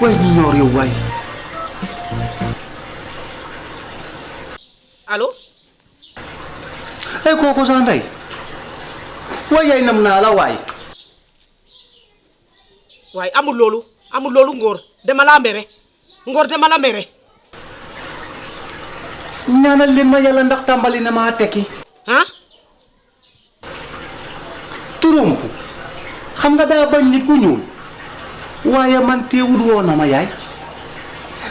way ñu ñor yow way allo ay koko sa nday way yaay nam naa la waay waaye amul loolu ngóor dama la mere ngóor dama la mere ñaanal leen ma yàlla ndax tàmbali na maa tekki ah turum ko xam nga daa bañ nit ku ñuul waaye man teewul woon na ma yaay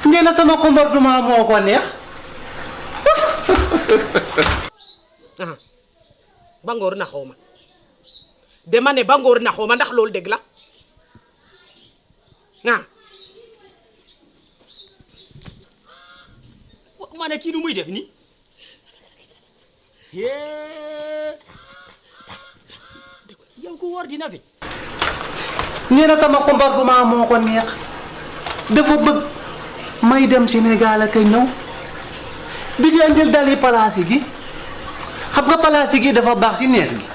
nee na sama comportement moo ko neex ah ba ngóor naxoo ma dama ne ba ngóor naxoo ma ndax loolu dëgg la ah ma ne kii nu muy def nii yow ku wóor dina fi nee na sama comportement moo ko neex dafa bëgg may dem Sénégal ak ñëw di andil dali palaasi gi xam nga palaasi gi dafa baax si nees gi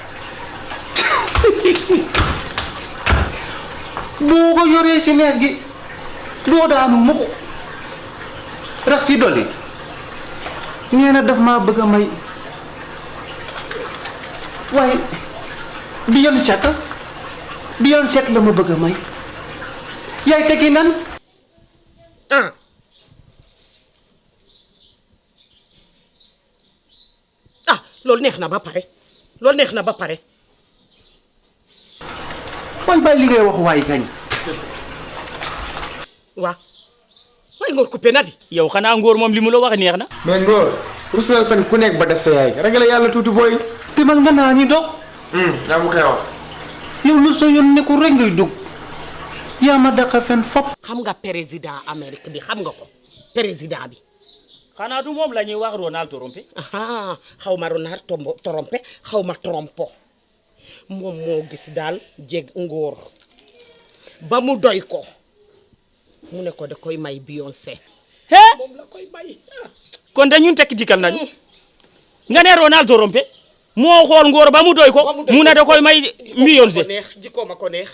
boo ko yoree si nees gi doo daanu mukk rax si dolli nee na daf maa bëgg a may waaye biyoon set la ma bëgg a may yaay tegi nan loolu neex na ba pare waay bàyyi li ngay wax waay gañ waaw waaye ngóor coupé na di yow xanaa ngóor moom li mu la wax neex na mais ngóor rusalal fen ku nekk ba des sa yaay ragala yàlla tuuti booy te man nga naa ni dox yaa mu koy wax yow lu sa yoon nekkul rek ngay dugg yaa ma daq fen fop xam nga président Amérique bi xam nga ko président bi xanaa du moom la ñuy wax Ronald Trump xaw ma Ronald trompé xaw ma trompo moom moo gis daal jeg ngóor ba mu doy ko mu ne ko da koy may Beyoncé moom la koy may kon dañun tekk jikal nañu nga ne Ronald Trump moo xool ngóor ba mu doy ko mu ne da koy may Beyoncé jikko ma ko neex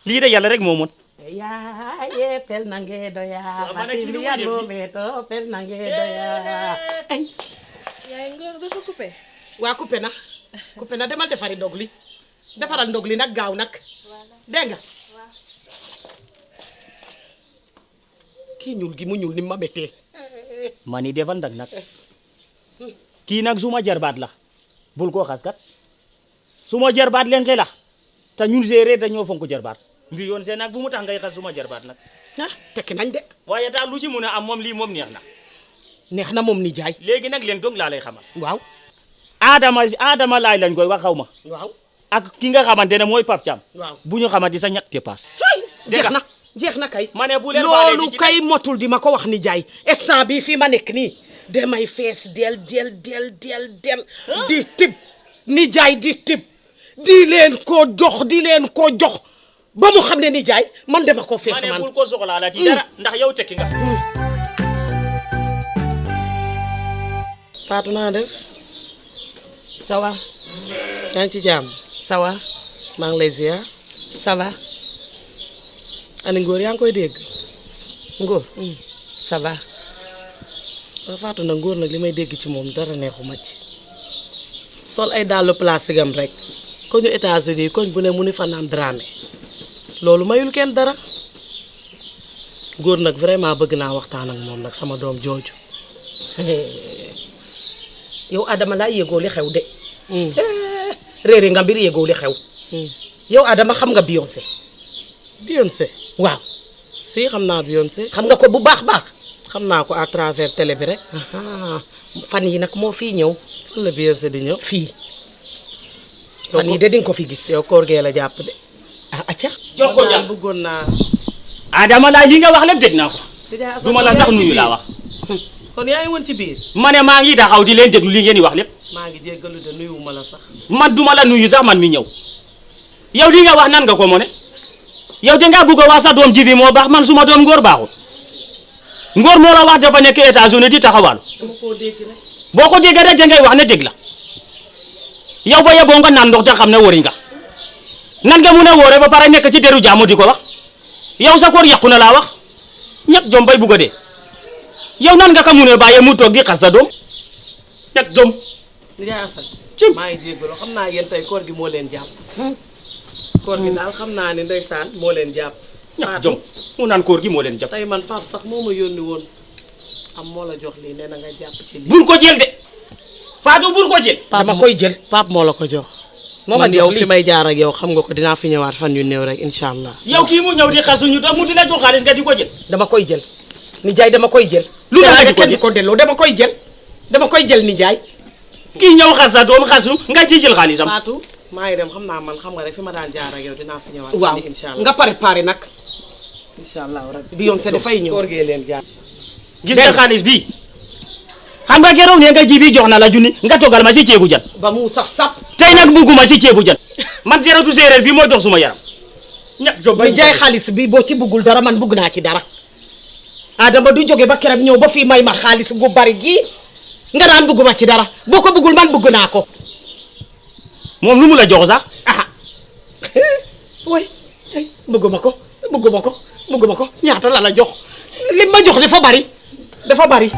lii de yàlla rek moo mën yaaye pel nange doya fatiliya lometo pel nange doya ay yaay ngóor dafa coupé waa coupé na demal defari ndog li defaral ndog li nag gaaw nag dégg nga kii ñuul gi mu ñuul ni ma méttee ma ni defal ndag nag kii nag suma jarbaat la bul ko xas kat suma jarbaat leen la te ñun séeréer dañoo fonk jarbaat Beyoncé nag bu mu tax ngay xas suma jarbaat nag tekki nañ de waaye daal lu ci mun a am moom lii moom neex na moom ni jaay léegi nag leen dong laa lay xamal waaw Adama laay lañ koy wax xaw ma waaw ak ki nga xamante ne mooy Pape Thiam waaw bu ñu xamante sa ñàkk te paas jeex na kay ma ne bu leen loolu kay motul di ma ko wax ni jaay instant bi fii ma nekk nii damay fees del di tib ni jaay di tib di leen ko jox ba mu xam ne ni jaay man dama ko fees man ma ne bul ko soxlaa la ci dara ndax yow tekki nga Fatou naa def ça va yaa ngi ci jàmm ça va maa ngi lay ziar ça va ani ngóor yaa ngi koy dégg ngóor ça va Fatou na ngóor nag li may dégg ci moom dara neexuma ci sol ay dàllu plastique am rek ko ñu États-Unis koñ bu ne mu ni fanaan Dramé loolu mayul kenn dara ngóor nag vraiment bëgg naa waxtaan ak moom nag sama doom jooju yow Adama laa yëgoo li xew de réere nga mbir yëgoo li xew yow Adama xam nga Beyoncé waaw si xam naa Beyoncé xam nga ko bu baax xam naa ko à travers télé bi rek fan yi nag moo fii ñëw fan la Beyoncé di ñëw fii fan yi de di nga ko fi gis yow koor gee la jàpp de acca jox ko jàpp bëggoon naa Adama laa li nga wax lépp dégg naa ko duma la sax nuyu laa wax kon yaa ngi woon ci biir ma ne maa ngi taxaw di leen déglu li ngeen di wax lépp maa ngi jéggalu de nuyuwuma la sax man duma la nuyu sax man mi ñëw yow li nga wax nan nga ko mo ne yow dangaa bëgg a wax sa doom ji bi moo baax man suma doom ngóor baaxul ngóor moo la wax dafa nekk États-Unis di taxawal boo ko déggee rek dangay wax ne dégg la yow ba yeboo nga naan ndox te xam ne wóori nga nan nga mun a wóore ba pare nekk ci deru jaamu di ko wax yow sa koor yàqu na laa wax ñàkk jom bay bugg a dee yow nan nga ko munee bàyyee mu toog di xas sa doom ñàkk jom. Ndiaye Assane. Cim. maa ngi jégalu xam naa yéen tey koor gi moo leen jàpp. koor gi daal xam naa ne ndeysaan moo leen jàpp. ñàkk jom mu naan koor gi moo leen jàpp. tey man Pape sax moo ma yónni woon am moo la jox lii nee na nga jàpp ci lii. bul ko jël de Fatou bul ko jël. dama koy jël Pape moo la ko jox. man yow fi may jaar ak yow xam nga ko dinaa fi ñëwaat fan yu néew rek incha allah. yow kii mu ñëw di xasuñu tam mu di la jox xaalis nga di ko jël. dama koy jël nijaay dama koy jël. lu tax nga di ko kenn di ko delloo dama koy jël. dama koy jël nijaay. kii ñëw xas sa doom xasu nga ci jël xaalisam. Fatou maa ngi dem xam naa man xam nga rek fi ma daan jaar ak yow dinaa fi ñëwaat. waaw incha allah nga préparé nag. incha allah rabbi Beyoncé dafay ñëw. koor gee leen jaar. gis nga xaalis bii xam nga gerow ne nga ji bi jox na la junni nga togal ma si ceebu jan ba mu saf sap. tey nag bugguma si ceebu jan man jaratu séeréer bi moo dox suma yaram ñàkk jom bay jaay xaalis bi boo ci buggul dara man bugg naa ci dara. Adama du jóge ba keroog ñëw ba fii may ma xaalis gu bari gii nga daan bugguma ci dara boo ko buggul man bugg naa ko. moom lu mu la jox sax ah way bugguma ko bugguma ko bugguma ko ñaata la la jox lim ma jox dafa bari dafa bari.